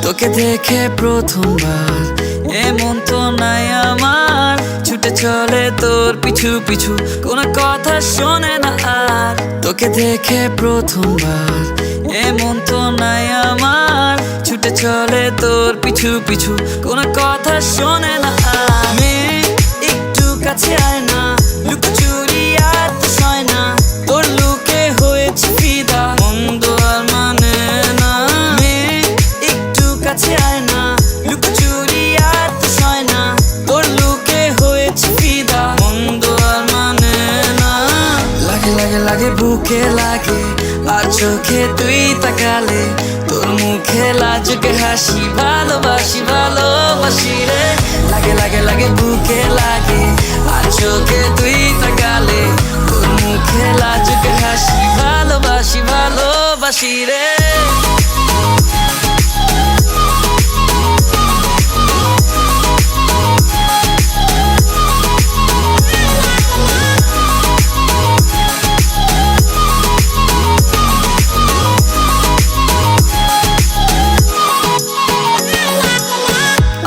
তোকে দেখে প্রথমবার এমন তো নাই আমার, ছুটে চলে তোর পিছু পিছু, কোনো কথা শোনে না আর। তোকে দেখে প্রথমবার এমন তো নাই আমার, ছুটে চলে তোর পিছু পিছু, কোনো কথা শোনে না আর। মেয়ে একটু কাছে আয় না, লুকোচুরি আর তো সয় না, তোর লুকে হয়েছে ফিদা, মন্দ আর মানে না। মেয়ে একটু কাছে আয় না, লুকোচুরি আর তো সয় না, তোর লুকে হয়েছে ফিদা, মন্দ আর মানে না। লাগে লাগে লাগে বুকে লাগে, আর চোখে তুই তাকালে, তোর মুখে লাজুকে হাসি, ভালোবাসি ভালোবাসি রে। লাগে লাগে লাগে বুকে লাগে, আর চোখে তুই তাকালে, তোর মুখে লাজুকে হাসি, ভালোবাসি ভালোবাসি রে।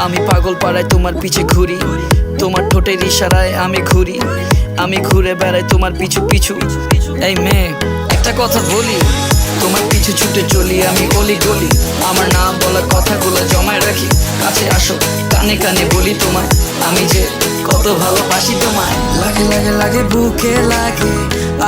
আমি পাগল পাড়ায় তোমার পিছে ঘুরি, তোমার ঠোঁটের ইশারায় আমি ঘুরি, আমি ঘুরে বেড়াই তোমার পিছু পিছু। এই মেয়ে একটা কথা বলি, তোমার পিছু ছুটে চলি আমি গলি গলি, আমার নাম বলা কথাগুলো জমায় রাখি, কাছে আসো কানে কানে বলি তোমায়, আমি যে কত ভালোবাসি তোমায়। লাগে লাগে লাগে বুকে লাগে,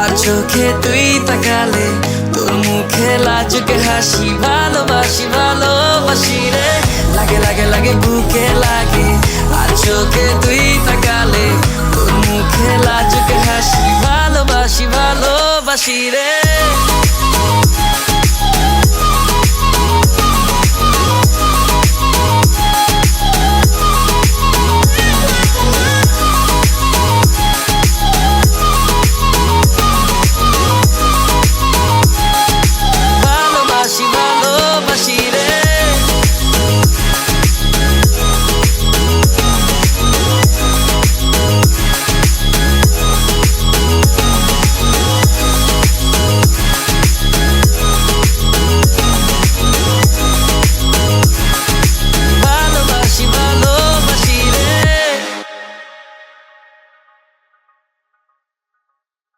আর চোখে তুই তাকালে, তোর মুখে লাজুকে হাসি, ভালোবাসি ভালোবাসি রে। লাগে লাগে লাগে বুকে লাগে, আর চোখে তুই তাকালে, তোর মুখে লাজুকে হাসি, ভালোবাসি ভালোবাসি রে।